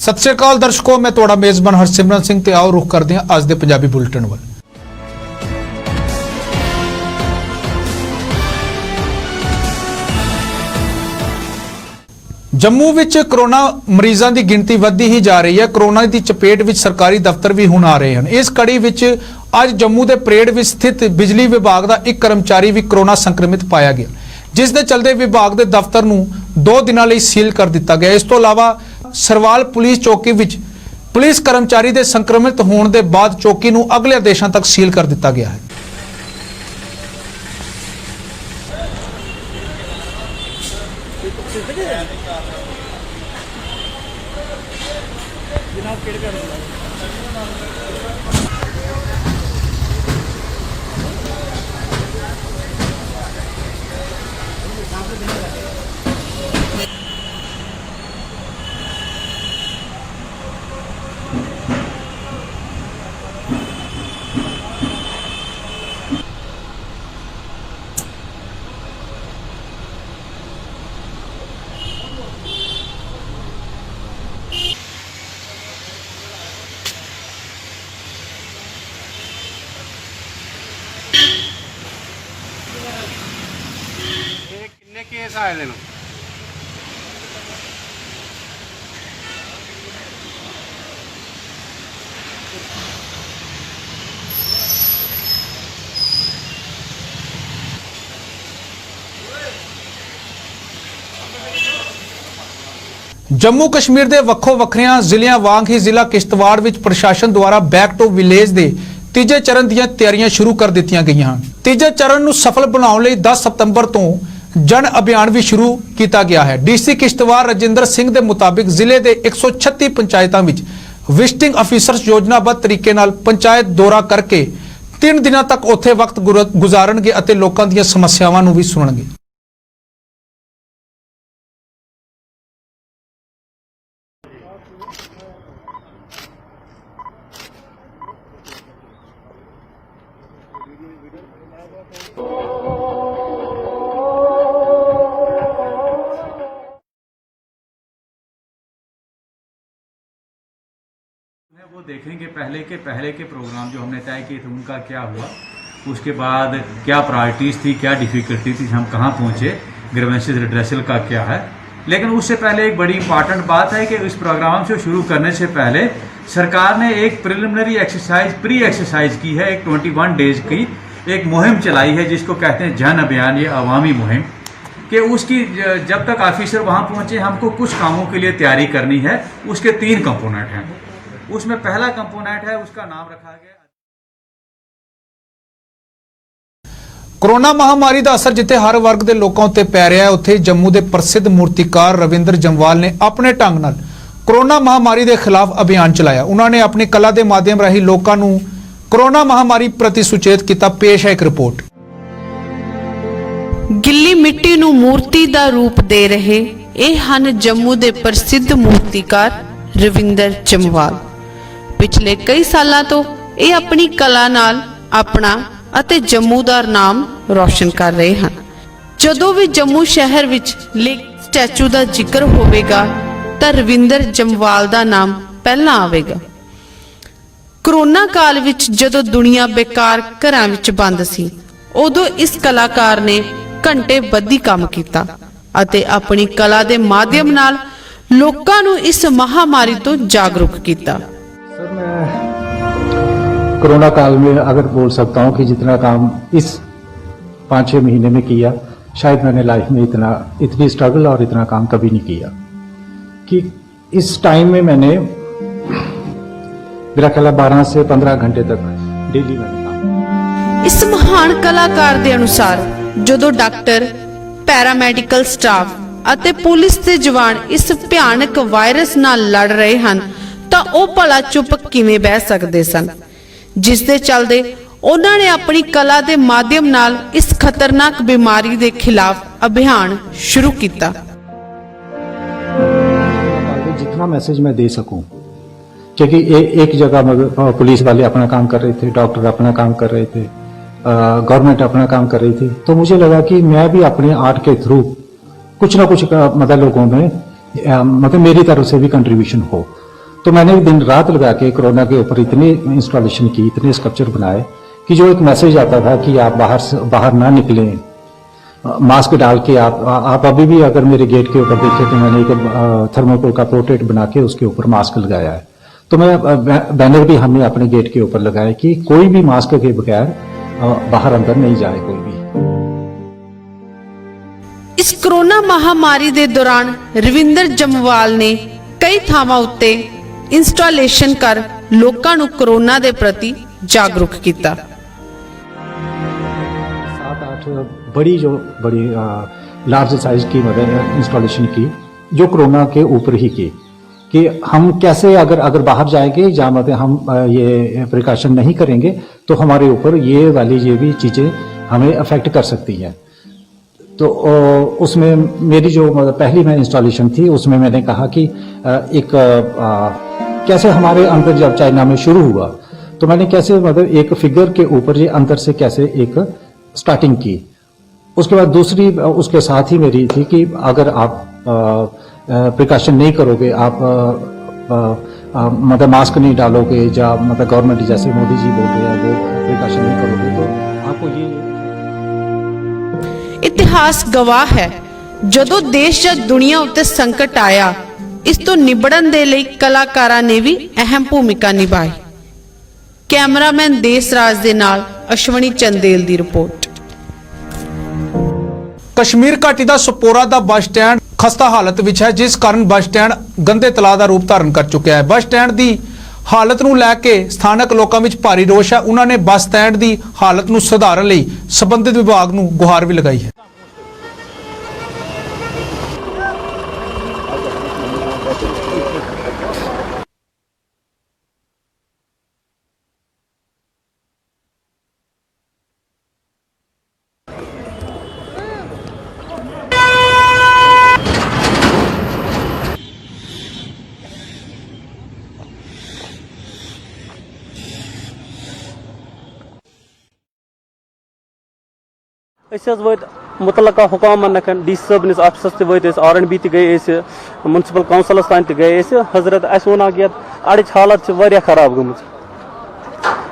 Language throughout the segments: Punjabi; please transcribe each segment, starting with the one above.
सत श्री अकाल दर्शकों, मैं तुहाडा मेज़बान हरसिमरन सिंह ते आओ रुख करते हैं अज दे पंजाबी बुलेटिन वल। जम्मू विच कोरोना मरीजों की गिनती वधदी ही जा रही है। कोरोना की चपेट विच सरकारी दफ्तर भी हुण आ रहे हैं। इस कड़ी विच अज जम्मू के परेड विच स्थित बिजली विभाग का एक कर्मचारी भी कोरोना संक्रमित पाया गया, जिस दे चलते विभाग के दफ्तर नूं 2 दिनां लई सील कर दिता गया। इस तो इलावा सरवाल पुलिस चौकी विच पुलिस कर्मचारी के संक्रमित होने के बाद चौकी नूं अगले आदेशों तक सील कर दिता गया है। किन्ने केस आए दिन जम्मू कश्मीर के वक्खो वक्खरियां जिलियां वांग ही जिला किश्तवाड़ विच प्रशासन द्वारा बैक टू विलेज के तीजे चरण दी तैयारियां शुरू कर दी गई हैं। तीजे चरण नूं सफल बनाउण लई 10 सितंबर तो जन अभियान भी शुरू किया गया है। डीसी किश्तवाड़ राजिंदर सिंह के मुताबिक जिले के 136 पंचायतों में विजिटिंग अफिसर्स योजनाबद्ध तरीके नाल पंचायत दौरा करके 3 दिनों तक उत्थे वक्त गुजारनगे अते लोकां दीयां समस्यावां नूं भी सुणनगे। वो देखेंगे पहले के प्रोग्राम जो हमने तय किए थे उनका क्या हुआ, उसके बाद क्या प्रायोरिटीज़ थी, क्या डिफ़िकल्टी थी, हम कहाँ पहुँचे, ग्रीवेंसेस रिड्रेसल का क्या है। लेकिन उससे पहले एक बड़ी इंपॉर्टेंट बात है कि इस प्रोग्राम से शुरू करने से पहले सरकार ने एक प्रिलिमिनरी एक्सरसाइज प्री एक्सरसाइज की है। एक 21 डेज की एक मुहिम चलाई है जिसको कहते हैं जन अभियान, ये अवामी मुहिम कि उसकी जब तक ऑफिसर वहाँ पहुँचे हमको कुछ कामों के लिए तैयारी करनी है। उसके 3 कंपोनेंट हैं। उसमें पहला कंपोनेंट है, उसका नाम रखा गया कोरोना महामारी का असर जिथे हर वर्ग के लोगों उत्ते पै रहा है, उत्थे जम्मू के प्रसिद्ध मूर्तिकार रविंदर जम्वाल ने अपने ढंग नाल कोरोना महामारी के खिलाफ अभियान चलाया। उन्होंने अपनी कला के माध्यम राही लोगों को कोरोना महामारी प्रति सुचेत किया। पेश है एक रिपोर्ट। गिल्ली मिट्टी नूं मूर्ति का रूप दे रहे ये हन जम्मू के प्रसिद्ध मूर्तिकार रविंदर जम्वाल। पिछले कई सालों तो ये अपनी कला नाल अपना अते जम्मू दा नाम रोशन कर रहे हैं। जदों भी जम्मू शहर विच लेक स्टैचू का जिक्र होवेगा तां रविंदर जम्वाल दा नाम पहला आवेगा। कोरोना काल विच जदों दुनिया बेकार घरां विच बंद सी, उदों इस कलाकार ने घंटे बद्धी काम कीता अते अपनी कला दे माध्यम नाल लोकां नूं इस महामारी तो जागरूक किया। सर, मैं कोरोना काल में अगर बोल सकता हूं कि जितना काम इस 5-6 महीने में किया, शायद मैंने लाइफ में इतनी स्ट्रगल और इतना काम कभी नहीं किया। कि इस टाइम में मैंने मेरा ख्याल 12 से 15 घंटे तक डेली मैंने काम। इस महान कलाकार के अनुसार जदों डॉक्टर, पैरामेडिकल स्टाफ ਅਤੇ पुलिस के जवान इस भयानक वायरस नाल लड़ रहे हैं तो वह भला चुप किवें बह सकते सन, जिस दे चलदे उन्होंने अपनी कला के माध्यम नाल इस खतरनाक बीमारी के खिलाफ अभियान शुरू किया। जितना मैसेज मैं दे सकूं, क्योंकि एक जगह पुलिस वाले अपना काम कर रहे थे, डॉक्टर अपना काम कर रहे थे, गवर्नमेंट अपना काम कर रही थी, तो मुझे लगा कि मैं भी अपने आर्ट के थ्रू कुछ ना कुछ मतलब लोगों में मतलब मेरी तरफ से भी कंट्रीब्यूशन हो। तो मैंने दिन रात लगा के कोरोना के ऊपर इतनी इंस्टॉलेशन की, इतने स्ट्रक्चर बनाए कि जो एक मैसेज आता था कि आप बाहर ना निकलें, मास्क डाल के आप अभी भी अगर मेरे गेट के ऊपर देखें तो मैंने एक थर्मोकोल का पोर्ट्रेट बना के उसके ऊपर मास्क लगाया है। तो मैं बैनर भी हमने अपने गेट के ऊपर लगाया कि कोई भी मास्क के बगैर बाहर अंदर नहीं जाए कोई भी। ਇਸ ਕਰੋਨਾ ਮਹਾਮਾਰੀ ਦੇ ਦੌਰਾਨ ਰਵਿੰਦਰ ਜਮਵਾਲ ਨੇ ਕਈ ਥਾਵਾਂ ਉੱਤੇ ਇੰਸਟਾਲੇਸ਼ਨ ਕਰ ਲੋਕਾਂ ਨੂੰ ਕਰੋਨਾ ਦੇ ਪ੍ਰਤੀ ਜਾਗਰੂਕ ਕੀਤਾ। 7-8 बड़ी लार्ज साइज की मतलब इंस्टॉलेशन की जो कोरोना के ऊपर ही की कि हम कैसे अगर बाहर जाएंगे जहाँ मतलब हम ये प्रिकॉशन नहीं करेंगे तो हमारे ऊपर ये भी चीजें हमें अफेक्ट कर सकती हैं। तो उसमें मेरी जो मतलब पहली मैं इंस्टॉलेशन थी उसमें मैंने कहा कि कैसे हमारे अंदर जब चाइना में शुरू हुआ तो मैंने कैसे मतलब एक फिगर के ऊपर ये अंदर से कैसे एक स्टार्टिंग की। उसके बाद दूसरी उसके साथ ही मेरी थी कि अगर आप प्रिकॉशन नहीं करोगे, आप मतलब मास्क नहीं डालोगे या मतलब गवर्नमेंट जैसे मोदी जी बोल रहे हैं वो प्रिकॉशन नहीं करोगे तो आपको ये ਇਤਿਹਾਸ ਗਵਾਹ ਹੈ ਜਦੋਂ ਦੇਸ਼ ਜਾਂ ਦੁਨੀਆ ਉੱਤੇ ਸੰਕਟ ਆਇਆ ਇਸ ਤੋਂ ਨਿਬੜਨ ਦੇ ਲਈ ਕਲਾਕਾਰਾਂ ਨੇ ਵੀ ਅਹਿਮ ਭੂਮਿਕਾ ਨਿਭਾਈ। ਕੈਮਰਾਮੈਨ ਦੇਸਰਾਜ ਦੇ ਨਾਲ ਅਸ਼ਵਨੀ ਚੰਦੇਲ ਦੀ ਰਿਪੋਰਟ। ਕਸ਼ਮੀਰ ਘਾਟੀ ਦਾ ਸਪੋਰਾ ਦਾ ਬੱਸ ਸਟੈਂਡ ਖਸਤਾ ਹਾਲਤ ਵਿੱਚ ਹੈ ਜਿਸ ਕਾਰਨ ਬੱਸ ਸਟੈਂਡ ਗੰਦੇ ਤਲਾਅ ਦਾ ਰੂਪ ਧਾਰਨ ਕਰ ਚੁੱਕਿਆ ਹੈ। ਬੱਸ ਸਟੈਂਡ ਦੀ ਹਾਲਤ ਨੂੰ ਲੈ ਕੇ ਸਥਾਨਕ ਲੋਕਾਂ ਵਿੱਚ ਭਾਰੀ ਰੋਸ਼ ਹੈ। ਉਹਨਾਂ ਨੇ ਬੱਸ ਸਟੈਂਡ ਦੀ ਹਾਲਤ ਨੂੰ ਸੁਧਾਰਨ ਲਈ ਸੰਬੰਧਿਤ ਵਿਭਾਗ ਨੂੰ ਗੁਹਾਰ ਵੀ ਲਗਾਈ ਹੈ। मुतलका हुकामन डी सबनिस ऑफिसस ते R&B गए म्यूनसिपल काउंसलस तान गए हजरत अस वन अड़च हालत खराब गम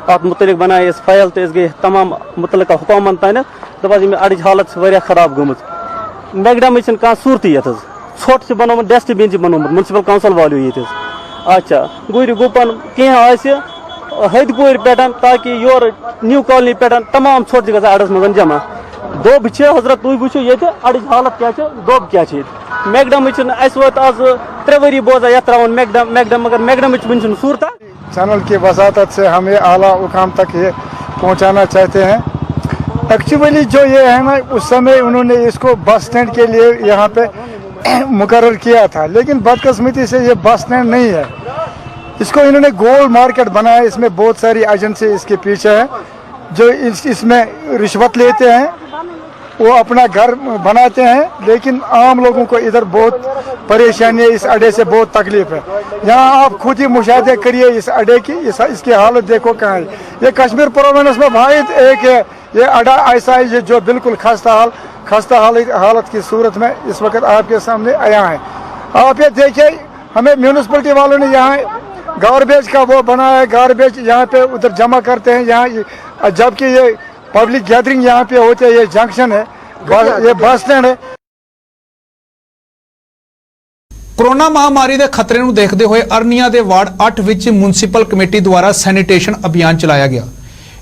अत मुतलिक बनाए फाइल तो गए तमाम मुतलका हुकामन तान दपान अड़च हालत खराब गम मैगडम कह सूरत ये ोट से बनोमुत डस्टबिन बनोमुत म्यूनसिपल काउंसिल वालों ये अच्छा गुर गुपन कह हद पुर पे ताकि योर न्यू कॉलोनी पे तमाम ोट ग अड़स मज जमा दोब हजरत तुम वो ये अड़च हालत क्या दोब क्या मैगडम वो आज 3 वरी बोजा ये त्रावन मैगडम मगर मैगडम वन सूरत चैनल की वसातत से हमें आला मुकाम तक ये पहुंचाना चाहते हैं। एक्चुअली जो ये है ना उस समय उन्होंने इसको बस स्टैंड के लिए यहाँ पे मुकर्रर किया था, लेकिन बदकिस्मती से ये बस स्टैंड नहीं है। इसको इन्होंने गोल मार्केट बनाया, इसमें बहुत सारी एजेंसी इसके पीछे है जो इसमें रिश्वत लेते हैं, वो अपना घर बनाते हैं, लेकिन आम लोगों को इधर बहुत परेशानी है, इस अड्डे से बहुत तकलीफ है। यहाँ आप खुद ही मुशाहिदा करिए इस अड्डे की, इसकी हालत देखो कहाँ है। ये कश्मीर प्रोविंस में भाई एक है ये अड्डा ऐसा है जो बिल्कुल खस्ता हालत की सूरत में इस वक्त आपके सामने आया है। आप ये देखिए, हमें म्यूनसिपलिटी वालों ने यहाँ गार्बेज का वो बनाया है, गार्बेज यहाँ पे उधर जमा करते हैं यहाँ, जबकि ये पब्लिक गैदरिंग यहाँ पे होते हैं, ये जंक्शन है, ये बस स्टैंड है। कोरोना महामारी के खतरे ਨੂੰ देखते हुए अरनिया के वार्ड 8 ਵਿੱਚ म्यूनसिपल कमेटी द्वारा सैनिटेशन अभियान चलाया गया।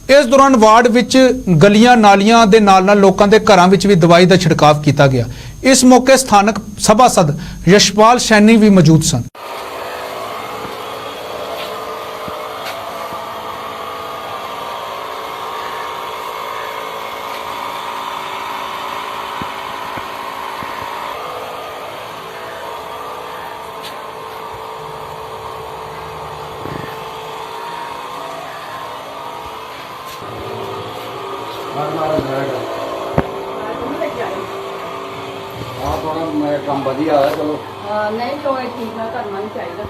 इस दौरान वार्ड ਵਿੱਚ गलियां नालियां ਦੇ ਨਾਲ-ਨਾਲ ਲੋਕਾਂ ਦੇ ਘਰਾਂ ਵਿੱਚ ਵੀ ਦਵਾਈ ਦਾ ਛਿੜਕਾਅ ਕੀਤਾ ਗਿਆ। इस मौके स्थानक सभासद यशपाल सैनी भी मौजूद सन। ਕੰਮ ਵਧੀਆ ਆ ਚਲੋ ਨਹੀਂ ਟੋਏ ਠੀਕ ਨਾ ਕਰਨਾ ਨਹੀਂ ਚਾਹੀਦਾ।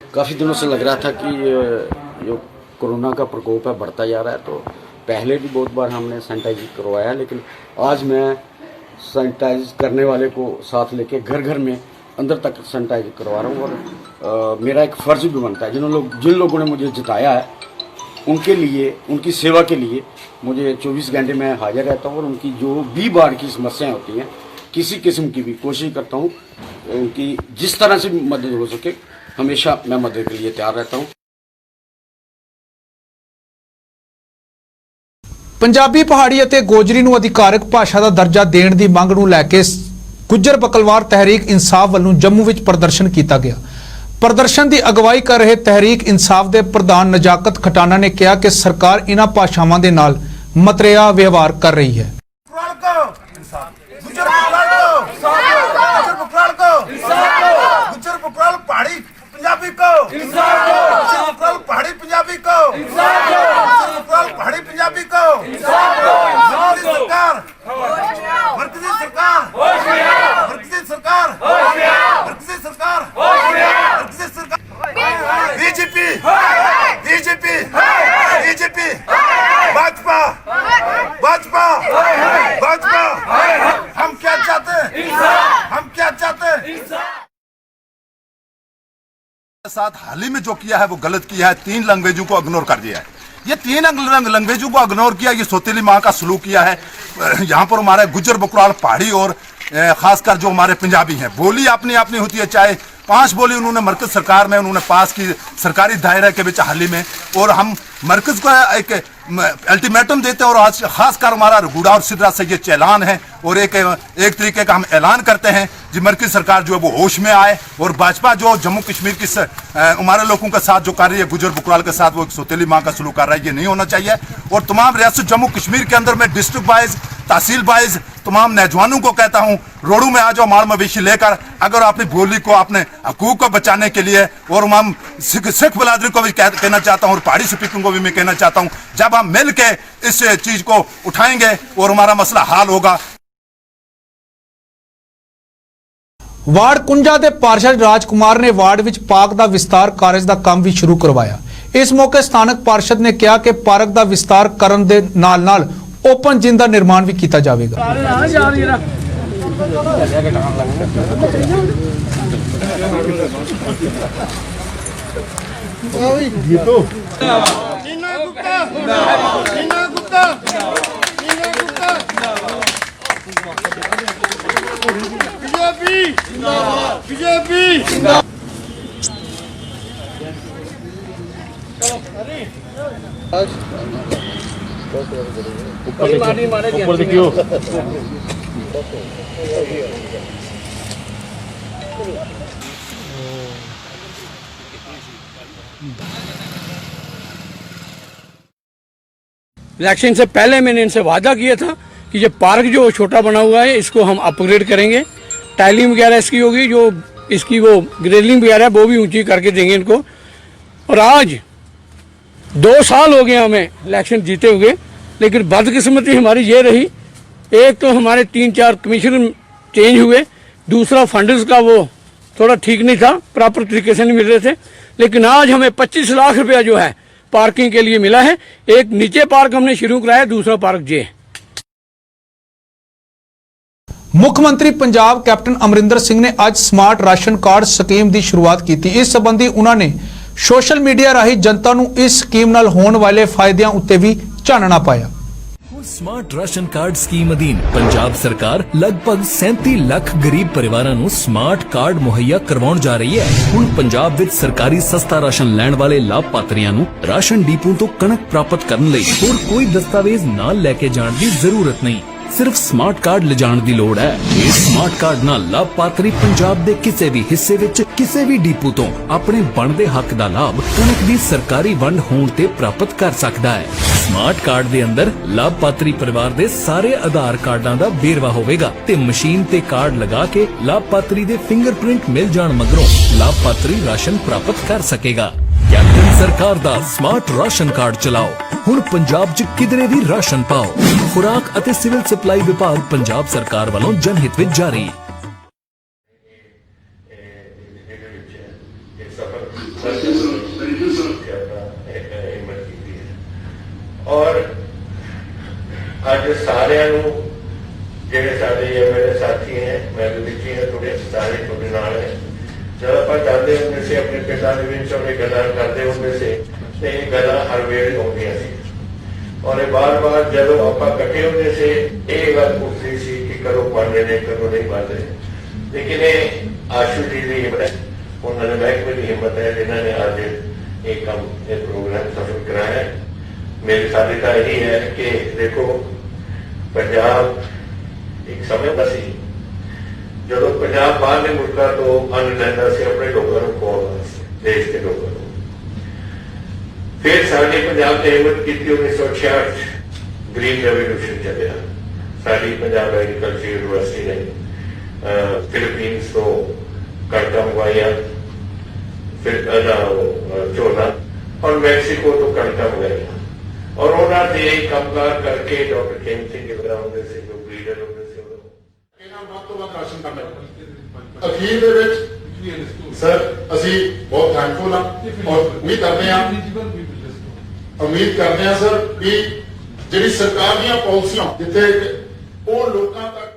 काफ़ी दिनों से लग रहा था कि ये कोरोना का प्रकोप है बढ़ता जा रहा है, तो पहले भी बहुत बार हमने सैनिटाइज करवाया, लेकिन आज मैं सैनिटाइज करने वाले को साथ लेके घर घर में अंदर तक सैनिटाइज करवा रहा हूँ। और मेरा एक फ़र्ज़ भी बनता है, जिन लोगों ने मुझे जिताया है उनके लिए, उनकी सेवा के लिए मुझे 24 घंटे में हाजिर रहता हूँ। और उनकी जो भी बाढ़ की समस्याएं होती हैं, किसी किस्म की भी, कोशिश करता हूँ उनकी जिस तरह से मदद हो सके, हमेशा मैं मदद के लिए तैयार रहता हूँ। ਪੰਜਾਬੀ ਪਹਾੜੀ ਅਤੇ ਗੋਜਰੀ ਨੂੰ ਅਧਿਕਾਰਕ ਭਾਸ਼ਾ ਦਾ ਦਰਜਾ ਦੇਣ ਦੀ ਮੰਗ ਨੂੰ ਲੈ ਕੇ ਗੁੱਜਰ ਬਕਲਵਾਰ ਤਹਿਰੀਕ ਇਨਸਾਫ ਵੱਲੋਂ ਜੰਮੂ ਵਿੱਚ ਪ੍ਰਦਰਸ਼ਨ ਕੀਤਾ ਗਿਆ। ਪ੍ਰਦਰਸ਼ਨ ਦੀ ਅਗਵਾਈ ਕਰ ਰਹੇ ਤਹਿਰੀਕ ਇਨਸਾਫ ਦੇ ਪ੍ਰਧਾਨ ਨਜਾਕਤ ਖਟਾਨਾ ਨੇ ਕਿਹਾ ਕਿ ਸਰਕਾਰ ਇਹਨਾਂ ਭਾਸ਼ਾਵਾਂ ਦੇ ਨਾਲ ਮਤਰੇਆ ਵਿਵਹਾਰ ਕਰ ਰਹੀ ਹੈ। पंजाबी को पहाड़ी पंजाबी को पहाड़ी पंजाबी को सरकार मरकजी सरकार मरकजी सरकार मरकजी सरकार मरकजी सरकार BJP BJP BJP Bhajpa Bhajpa Bhajpa. हम क्या चाहते हैं, हम क्या चाहते हैं? साथ हाल ही में जो किया है वो गलत किया है। 3 लैंग्वेजों को इग्नोर कर दिया है। ये 3 लैंग्वेजों को इग्नोर किया, ये सौतेली माँ का सलूक किया है। यहाँ पर हमारे गुज्जर बकराल पहाड़ी और खासकर जो हमारे पंजाबी हैं, बोली अपनी अपनी होती है। चाहे 5 बोली उन्होंने मरकज सरकार में उन्होंने पास की सरकारी दायरे के बीच हाल ही में, और हम मरकज को एक अल्टीमेटम देते हैं। और आज खासकर हमारा रगूड़ा और सिदरा से ये चैलान है और एक तरीके का हम ऐलान करते हैं जी, मरकज सरकार जो है वो होश में आए। और भाजपा जो जम्मू कश्मीर की हमारे लोगों के साथ जो कर रही है, गुजर बकराल के साथ, वो एक सौतेली माँ का सलूक कर रहा है, ये नहीं होना चाहिए। और तमाम रियासत जम्मू कश्मीर के अंदर में डिस्ट्रिक्ट वाइज, तहसील वाइज तमाम नौजवानों को कहता हूँ, रोडों में आ जाओ माल मवेशी लेकर, अगर अपनी बोली को, अपने हकूक को बचाने के लिए। और हम सिख बलादरी को भी कहना चाहता हूँ और पहाड़ी स्पीकिंग को भी मैं कहना चाहता हूँ, जब हम मिल के इस चीज को उठाएंगे और हमारा मसला हल होगा। ਵਾਰਡ ਕੁੰਜਾ ਦੇ ਪਾਰਸ਼ਦ ਰਾਜਕੁਮਾਰ ਨੇ ਵਾਰਡ ਵਿੱਚ ਪਾਰਕ ਦਾ ਵਿਸਤਾਰ ਕਾਰਜ ਦਾ ਕੰਮ ਵੀ ਸ਼ੁਰੂ ਕਰਵਾਇਆ। ਇਸ ਮੌਕੇ ਸਥਾਨਕ ਪਾਰਸ਼ਦ ਨੇ ਕਿਹਾ ਕਿ ਪਾਰਕ ਦਾ ਵਿਸਤਾਰ ਕਰਨ ਦੇ ਨਾਲ-ਨਾਲ ਓਪਨ ਜਿਮ ਦਾ ਨਿਰਮਾਣ ਵੀ ਕੀਤਾ ਜਾਵੇਗਾ। बीजेपी ऊपर देखियो। इलेक्शन से पहले मैंने इनसे वादा किया था कि ये पार्क जो छोटा बना हुआ है इसको हम अपग्रेड करेंगे, टाइलिंग वगैरह इसकी होगी, जो इसकी वो ग्रेलिंग वगैरह है वो भी ऊंची करके देंगे इनको। और आज 2 साल हो गए हमें इलेक्शन जीते हुए, लेकिन बदकिस्मती हमारी ये रही, एक तो हमारे 3-4 कमिश्नर चेंज हुए, दूसरा फंड्स का वो थोड़ा ठीक नहीं था, प्रॉपर तरीके से नहीं मिल रहे थे। लेकिन आज हमें 25 लाख रुपया जो है पार्किंग के लिए मिला है। एक नीचे पार्क हमने शुरू कराया, दूसरा पार्क ये। ਮੁੱਖ ਮੰਤਰੀ ਪੰਜਾਬ ਕੈਪਟਨ ਅਮਰਿੰਦਰ ਸਿੰਘ ਨੇ ਅੱਜ ਸਮਾਰਟ ਰਾਸ਼ਨ ਕਾਰਡ ਸਕੀਮ ਦੀ ਸ਼ੁਰੂਆਤ ਕੀਤੀ। ਇਸ ਸੰਬੰਧੀ ਉਹਨਾਂ ਨੇ ਸੋਸ਼ਲ ਮੀਡੀਆ ਰਾਹੀਂ ਜਨਤਾ ਨੂੰ ਇਸ ਸਕੀਮ ਨਾਲ ਹੋਣ ਵਾਲੇ ਫਾਇਦਿਆਂ ਉੱਤੇ ਵੀ ਚਾਨਣਾ ਪਾਇਆ। ਸਮਾਰਟ ਰਾਸ਼ਨ ਕਾਰਡ ਸਕੀਮ ਅਧੀਨ ਪੰਜਾਬ ਸਰਕਾਰ ਲਗਭਗ 37 ਲੱਖ ਗਰੀਬ ਪਰਿਵਾਰਾਂ ਨੂੰ ਸਮਾਰਟ ਕਾਰਡ ਮੁਹੱਈਆ ਕਰਵਾਉਣ ਜਾ ਰਹੀ ਹੈ। ਹੁਣ ਪੰਜਾਬ ਵਿੱਚ ਸਰਕਾਰੀ ਸਸਤਾ ਰਾਸ਼ਨ ਲੈਣ ਵਾਲੇ ਲਾਭਪਾਤਰੀਆਂ ਨੂੰ ਰਾਸ਼ਨ ਡੀਪੂ ਤੋਂ ਕਣਕ ਪ੍ਰਾਪਤ ਕਰਨ ਲਈ ਹੋਰ ਕੋਈ ਦਸਤਾਵੇਜ਼ ਨਾਲ ਲੈ ਕੇ ਜਾਣ ਦੀ ਜ਼ਰੂਰਤ ਨਹੀਂ, सिर्फ स्मार्ट कार्ड ले जाने की लोड़ है। इस स्मार्ट कार्ड नाल लाभपात्री पंजाब के किसी भी हिस्से विच किसी भी डिपू तो अपने बनते हक का लाभ कणक की सरकारी वंड होने ते प्राप्त कर सकता है। स्मार्ट कार्ड दे अंदर लाभपात्री परिवार दे सारे आधार कार्डां दा बेरवा होवेगा ते मशीन ते कार्ड लगा के लाभपात्री दे फिंगरप्रिंट मिल जाण मगरों लाभपात्री राशन प्राप्त कर सकेगा। कैप्टन सरकार दा स्मार्ट राशन कार्ड चलाओ, हुण पंजाब च किधरे भी राशन पाओ। खुराक अते सिविल सप्लाई विभाग पंजाब सरकार वालों जनहित विच जारी। और अज सारिਆਂ ਨੂੰ ਜਿਹੜੇ ਸਾਡੇ ਮੇਰੇ ਸਾਥੀ ਹੈ ਮੈਂ ਵੀ ਵਿੱਚ ਹਾਂ ਤੁਹਾਡੇ ਸਾਰੇ ਤੁਹਾਡੇ ਨਾਲ ਹੈ जब आप जाते होंगे से अपने पिता अपने गल्लां करते होंगे से तो ये गल्लां हर वेले होंदियां सी और बार बार जब आप इकट्ठे होंगे से ये गल उठती सी कि कदों बनते ने कदों नहीं बनते लेकिन ये आशू जी की हिम्मत है उन्होंने महकमे की हिम्मत है जिन्होंने अज ये काम ये प्रोग्राम सफल कराया मेरी सारी तो यही है कि देखो पंजाब एक समय का सी ਜਦੋਂ ਪੰਜਾਬ ਬਾਹਰਲੇ ਮੁਲਕਾਂ ਤੋਂ ਅੰਨ ਲੈਂਦਾ ਸੀ ਆਪਣੇ ਲੋਕਾਂ ਨੂੰ ਖਵਾਉਂਦਾ ਸੀ ਦੇਸ਼ ਦੇ ਲੋਕਾਂ ਨੂੰ ਫਿਰ ਸਾਡੇ ਪੰਜਾਬ ਨੇ ਹਿੰਮਤ ਕੀਤੀ 1966 ਗ੍ਰੀਨ ਰੈਵੋਲੂਸ਼ਨ ਚੱਲਿਆ ਸਾਡੀ ਪੰਜਾਬ ਐਗਰੀਕਲਚਰ ਯੂਨੀਵਰਸਿਟੀ ਨੇ ਫਿਲੀਪੀਨਸ ਤੋਂ ਕਣਕਾਂ ਮੰਗਵਾਈਆਂ ਫਿਰ ਝੋਨਾ और मैक्सिको तो कणਕਾਂ ਮੰਗਾਈਆਂ और ਉਹਨਾਂ ਦੇ ਕੰਮਕਾਰ ਕਰਕੇ ਡਾਕਟਰ ਖੇਮ ਸਿੰਘ ਗਿੱਲ ਹੁੰਦੇ ਸੀ ਜੋ ਲੀਡਰ ਹੁੰਦੇ ਸੀ राशन का अखीर दे विच सर असी बहुत थैंकफुल हाँ और उम्मीद करते हैं सर कि जिहड़ी सरकार दी पॉलिसियां जिथे वो लोकां तक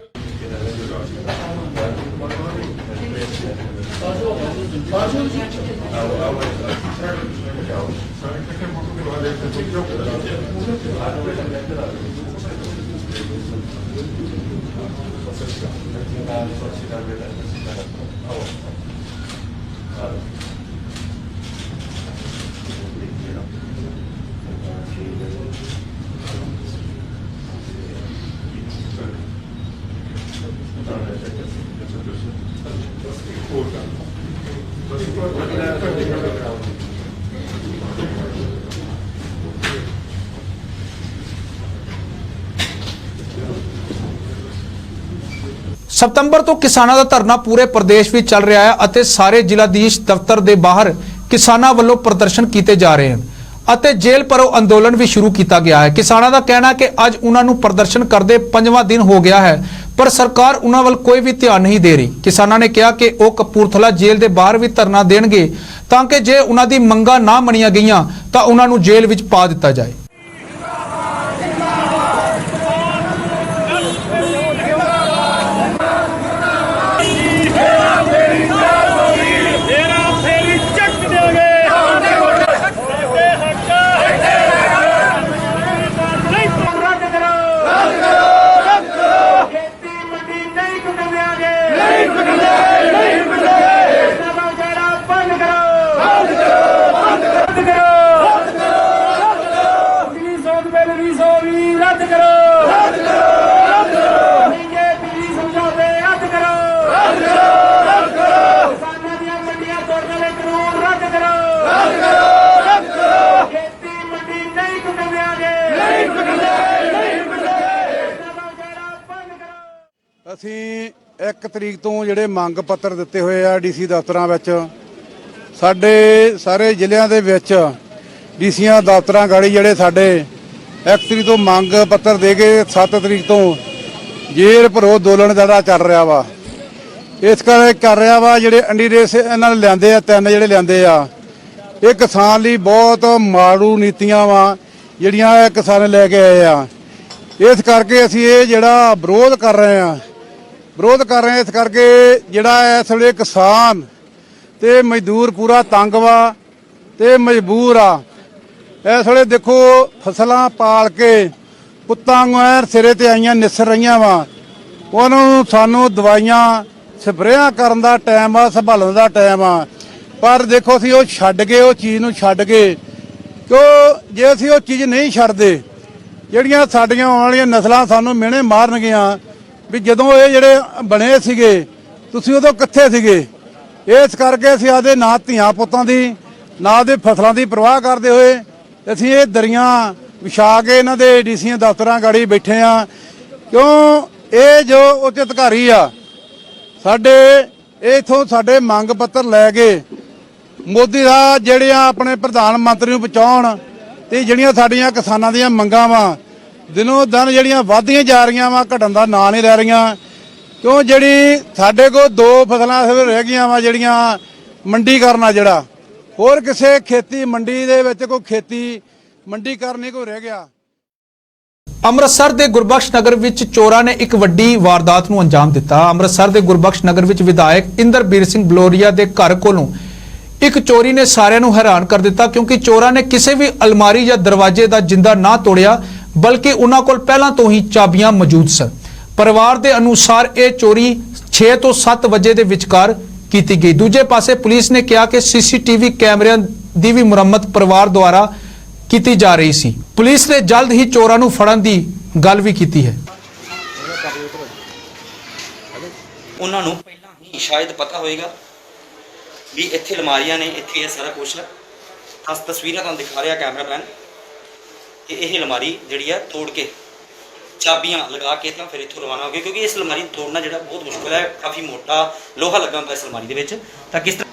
ਸਤੰਬਰ ਤੋਂ ਕਿਸਾਨਾਂ ਦਾ ਧਰਨਾ ਪੂਰੇ ਪ੍ਰਦੇਸ਼ ਵਿੱਚ ਚੱਲ ਰਿਹਾ ਹੈ ਅਤੇ ਸਾਰੇ ਜ਼ਿਲ੍ਹਾਧੀਸ਼ ਦਫ਼ਤਰ ਦੇ ਬਾਹਰ ਕਿਸਾਨਾਂ ਵੱਲੋਂ ਪ੍ਰਦਰਸ਼ਨ ਕੀਤੇ ਜਾ ਰਹੇ ਹਨ ਅਤੇ ਜੇਲ੍ਹ ਭਰੋ ਅੰਦੋਲਨ ਵੀ ਸ਼ੁਰੂ ਕੀਤਾ ਗਿਆ ਹੈ। ਕਿਸਾਨਾਂ ਦਾ ਕਹਿਣਾ ਹੈ ਕਿ ਅੱਜ ਉਹਨਾਂ ਨੂੰ ਪ੍ਰਦਰਸ਼ਨ ਕਰਦੇ 5ਵਾਂ ਦਿਨ ਹੋ ਗਿਆ ਹੈ ਪਰ ਸਰਕਾਰ ਉਹਨਾਂ ਵੱਲ ਕੋਈ ਵੀ ਧਿਆਨ ਨਹੀਂ ਦੇ ਰਹੀ। ਕਿਸਾਨਾਂ ਨੇ ਕਿਹਾ ਕਿ ਉਹ ਕਪੂਰਥਲਾ ਜੇਲ੍ਹ ਦੇ ਬਾਹਰ ਵੀ ਧਰਨਾ ਦੇਣਗੇ ਤਾਂ ਕਿ ਜੇ ਉਹਨਾਂ ਦੀ ਮੰਗਾਂ ਨਾ ਮੰਨੀਆਂ ਗਈਆਂ ਤਾਂ ਉਹਨਾਂ ਨੂੰ ਜੇਲ੍ਹ ਵਿੱਚ ਪਾ ਦਿੱਤਾ ਜਾਏ। ਅਸੀਂ 1 ਤਰੀਕ ਤੋਂ ਜਿਹੜੇ ਮੰਗ ਪੱਤਰ ਦਿੱਤੇ ਹੋਏ ਆ ਡੀਸੀ ਦਫ਼ਤਰਾਂ ਵਿੱਚ ਸਾਡੇ ਸਾਰੇ ਜ਼ਿਲ੍ਹਿਆਂ ਦੇ ਵਿੱਚ ਡੀਸੀਆਂ ਦਫ਼ਤਰਾਂ ਗਾੜੀ ਜਿਹੜੇ ਸਾਡੇ 1 ਤਰੀਕ ਤੋਂ ਮੰਗ ਪੱਤਰ ਦੇ ਕੇ 7 ਤਰੀਕ ਤੋਂ ਜੇਲ੍ਹ ਭਰੋ ਅੰਦੋਲਨ ਜਿਹੜਾ ਚੱਲ ਰਿਹਾ ਵਾ ਇਸ ਕਰਕੇ ਕਰ ਰਿਹਾ ਵਾ ਜਿਹੜੇ ਅੰਡੀ ਰੇਸ ਇਹਨਾਂ ਨੇ ਲਿਆਂਦੇ ਆ 3 ਜਿਹੜੇ ਲਿਆਂਦੇ ਆ ਇਹ ਕਿਸਾਨ ਲਈ ਬਹੁਤ ਮਾਰੂ ਨੀਤੀਆਂ ਵਾ ਜਿਹੜੀਆਂ ਇਹ ਕਿਸਾਨ ਲੈ ਕੇ ਆਏ ਆ ਇਸ ਕਰਕੇ ਅਸੀਂ ਇਹ ਜਿਹੜਾ ਵਿਰੋਧ ਕਰ ਰਹੇ ਆ ਇਸ ਕਰਕੇ ਜਿਹੜਾ ਇਸ ਵੇਲੇ ਕਿਸਾਨ ਤੇ ਮਜ਼ਦੂਰ ਪੂਰਾ ਤੰਗ ਵਾ ਤੇ ਮਜਬੂਰ ਆ ਇਸ ਵੇਲੇ ਦੇਖੋ ਫਸਲਾਂ ਪਾਲ ਕੇ ਪੁੱਤਾਂ ਵਾਂਗ ਸਿਰੇ ਤੇ ਆਈਆਂ ਨਿਸਰ ਰਹੀਆਂ ਵਾ ਉਹਨੂੰ ਸਾਨੂੰ ਦਵਾਈਆਂ ਸਪਰੇਆਂ ਕਰਨ ਦਾ ਟਾਈਮ ਆ ਸੰਭਾਲਣ ਦਾ ਟਾਈਮ ਆ ਪਰ ਦੇਖੋ ਅਸੀਂ ਉਹ ਛੱਡ ਕੇ ਉਹ ਚੀਜ਼ ਨੂੰ ਛੱਡ ਕੇ ਕਿਉਂ ਜੇ ਅਸੀਂ ਉਹ ਚੀਜ਼ ਨਹੀਂ ਛੱਡਦੇ ਜਿਹੜੀਆਂ ਸਾਡੀਆਂ ਆਉਣ ਵਾਲੀਆਂ ਨਸਲਾਂ ਸਾਨੂੰ ਮਿਹਣੇ ਮਾਰਨਗੀਆਂ ਵੀ ਜਦੋਂ ਇਹ ਜਿਹੜੇ ਬਣੇ ਸੀਗੇ ਤੁਸੀਂ ਉਦੋਂ ਕਿੱਥੇ ਸੀਗੇ ਇਸ ਕਰਕੇ ਅਸੀਂ ਆਦੇ ਨਾ ਧੀਆਂ ਪੁੱਤਾਂ ਦੀ ਨਾ ਦੇ ਫਸਲਾਂ ਦੀ ਪਰਵਾਹ ਕਰਦੇ ਹੋਏ ਅਸੀਂ ਇਹ ਦਰੀਆਂ ਵਿਛਾ ਕੇ ਇਹਨਾਂ ਦੇ ਡੀਸੀਆਂ ਦਫ਼ਤਰਾਂ ਗਾੜੀ ਬੈਠੇ ਆ ਕਿਉਂ ਇਹ ਜੋ ਉੱਚ ਅਧਿਕਾਰੀ ਆ ਸਾਡੇ ਇਥੋਂ ਸਾਡੇ ਮੰਗ ਪੱਤਰ ਲੈ ਕੇ ਮੋਦੀ ਦਾ ਜਿਹੜਿਆਂ ਆਪਣੇ ਪ੍ਰਧਾਨ ਮੰਤਰੀ ਨੂੰ ਪਹੁੰਚਾਉਣ ਤੇ ਜਿਹੜੀਆਂ ਸਾਡੀਆਂ ਕਿਸਾਨਾਂ ਦੀਆਂ ਮੰਗਾਂ ਵਾ ਦਿਨੋਂ ਦਿਨ ਜਿਹੜੀਆਂ ਵਧਦੀਆਂ ਜਾ ਰਹੀਆਂ ਵਾ ਘਟਣ ਦਾ ਨਾਂ ਨਹੀਂ ਲੈ ਰਹੀਆਂ ਕਿਉਂ ਜਿਹੜੀ ਸਾਡੇ ਕੋਲ 2 ਫਸਲਾਂ ਰਹਿ ਗਈਆਂ ਵਾ ਜਿਹੜੀਆਂ ਮੰਡੀਕਰਨ ਆ ਜਿਹੜਾ ਹੋਰ ਕਿਸੇ ਖੇਤੀ ਮੰਡੀ ਦੇ ਵਿੱਚ ਕੋਈ ਖੇਤੀ ਮੰਡੀਕਰਨ ਨਹੀਂ ਕੋਈ ਰਹਿ ਗਿਆ। ਅੰਮ੍ਰਿਤਸਰ ਦੇ ਗੁਰਬਖਸ਼ ਨਗਰ ਵਿੱਚ ਚੋਰਾਂ ਨੇ ਇੱਕ ਵੱਡੀ ਵਾਰਦਾਤ ਨੂੰ ਅੰਜਾਮ ਦਿੱਤਾ। ਅੰਮ੍ਰਿਤਸਰ ਦੇ ਗੁਰਬਖਸ਼ ਨਗਰ ਵਿੱਚ ਵਿਧਾਇਕ ਇੰਦਰਬੀਰ ਸਿੰਘ ਬਲੋਰੀਆ ਦੇ ਘਰ ਕੋਲੋਂ ਇੱਕ ਚੋਰੀ ਨੇ ਸਾਰਿਆਂ ਨੂੰ ਹੈਰਾਨ ਕਰ ਦਿੱਤਾ, ਕਿਉਂਕਿ ਚੋਰਾਂ ਨੇ ਕਿਸੇ ਵੀ ਅਲਮਾਰੀ ਜਾਂ ਦਰਵਾਜ਼ੇ ਦਾ ਜਿੰਦਾ ਨਾ ਤੋੜਿਆ, ਬਲਕਿ ਉਹਨਾਂ ਕੋਲ ਪਹਿਲਾਂ ਤੋਂ ਹੀ ਚਾਬੀਆਂ ਮੌਜੂਦ ਸਨ। ਪਰਿਵਾਰ ਦੇ ਅਨੁਸਾਰ ਇਹ ਚੋਰੀ 6 ਤੋਂ 7 ਵਜੇ ਦੇ ਵਿਚਕਾਰ ਕੀਤੀ ਗਈ। ਦੂਜੇ ਪਾਸੇ ਪੁਲਿਸ ਨੇ ਕਿਹਾ ਕਿ ਸੀਸੀਟੀਵੀ ਕੈਮਰਿਆਂ ਦੀ ਵੀ ਮੁਰੰਮਤ ਪਰਿਵਾਰ ਦੁਆਰਾ ਕੀਤੀ ਜਾ ਰਹੀ ਸੀ। ਪੁਲਿਸ ਨੇ ਜਲਦ ਹੀ ਚੋਰਾਂ ਨੂੰ ਫੜਨ ਦੀ ਗੱਲ ਵੀ ਕੀਤੀ ਹੈ। ਉਹਨਾਂ ਨੂੰ ਪਹਿਲਾਂ ਹੀ ਸ਼ਾਇਦ ਪਤਾ ਹੋਏਗਾ ਵੀ ਇੱਥੇ ਅਲਮਾਰੀਆਂ ਨੇ, ਇੱਥੇ ਇਹ ਸਾਰਾ ਕੁਝ ਹੈ। ਤਸਵੀਰਾਂ ਤੁਹਾਨੂੰ ਦਿਖਾ ਰਿਹਾ ਕੈਮਰਾਮੈਨ ਕਿ ਇਹ ਅਲਮਾਰੀ ਜਿਹੜੀ ਹੈ ਤੋੜ ਕੇ ਚਾਬੀਆਂ ਲਗਾ ਕੇ ਤਾਂ ਫਿਰ ਇੱਥੋਂ ਰਵਾਨਾ ਹੋ ਗਏ, ਕਿਉਂਕਿ ਇਸ ਅਲਮਾਰੀ ਨੂੰ ਤੋੜਨਾ ਜਿਹੜਾ ਬਹੁਤ ਮੁਸ਼ਕਿਲ ਹੈ। ਕਾਫੀ ਮੋਟਾ ਲੋਹਾ ਲੱਗਾ ਹੁੰਦਾ ਇਸ ਅਲਮਾਰੀ ਦੇ ਵਿੱਚ। ਤਾਂ ਕਿਸ ਤਰ੍ਹਾਂ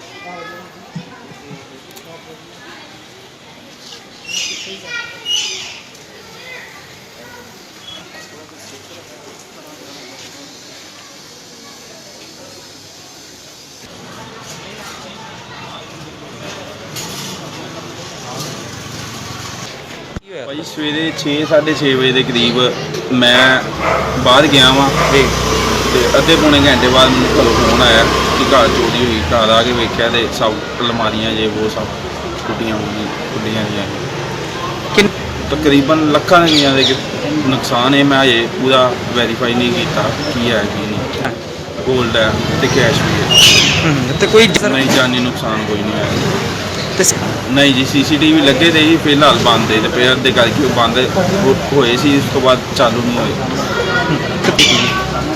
ਭਾਈ ਸਵੇਰੇ 6:30 ਵਜੇ ਦੇ ਕਰੀਬ ਮੈਂ ਬਾਹਰ ਗਿਆ ਵਾਂ ਤੇ ਅੱਧੇ ਪੌਣੇ ਘੰਟੇ ਬਾਅਦ ਮੈਨੂੰ ਘਰੋਂ ਫੋਨ ਆਇਆ ਕਿ ਘਰ ਚੋਰੀ ਹੋਈ। ਘਰ ਆ ਕੇ ਵੇਖਿਆ ਤੇ ਸਭ ਅਲਮਾਰੀਆਂ ਜੇ ਉਹ ਸਭ ਟੁੱਟੀਆਂ ਗਈਆਂ। ਤਕਰੀਬਨ ਲੱਖਾਂ ਰੁਪਈਆਂ ਦੇ ਨੁਕਸਾਨ ਹੈ। ਮੈਂ ਅਜੇ ਪੂਰਾ ਵੈਰੀਫਾਈ ਨਹੀਂ ਕੀਤਾ ਕੀ ਹੈ ਕੀ ਨਹੀਂ। ਗੋਲਡ ਹੈ ਤੇ ਕੈਸ਼ ਵੀ ਹੈ ਤੇ ਕੋਈ ਨਹੀਂ, ਜਾਨੀ ਨੁਕਸਾਨ ਕੋਈ ਨਹੀਂ ਆਇਆ। ਨਹੀਂ ਜੀ, ਸੀਸੀਟੀਵੀ ਲੱਗੇ ਤੇ ਜੀ ਫਿਲਹਾਲ ਬੰਦ ਹੈ ਤੇ ਫਿਰ ਦੇ ਕਰਕੇ ਉਹ ਬੰਦ ਹੋਏ ਸੀ, ਉਸ ਤੋਂ ਬਾਅਦ ਚਾਲੂ ਨਹੀਂ ਹੋਏ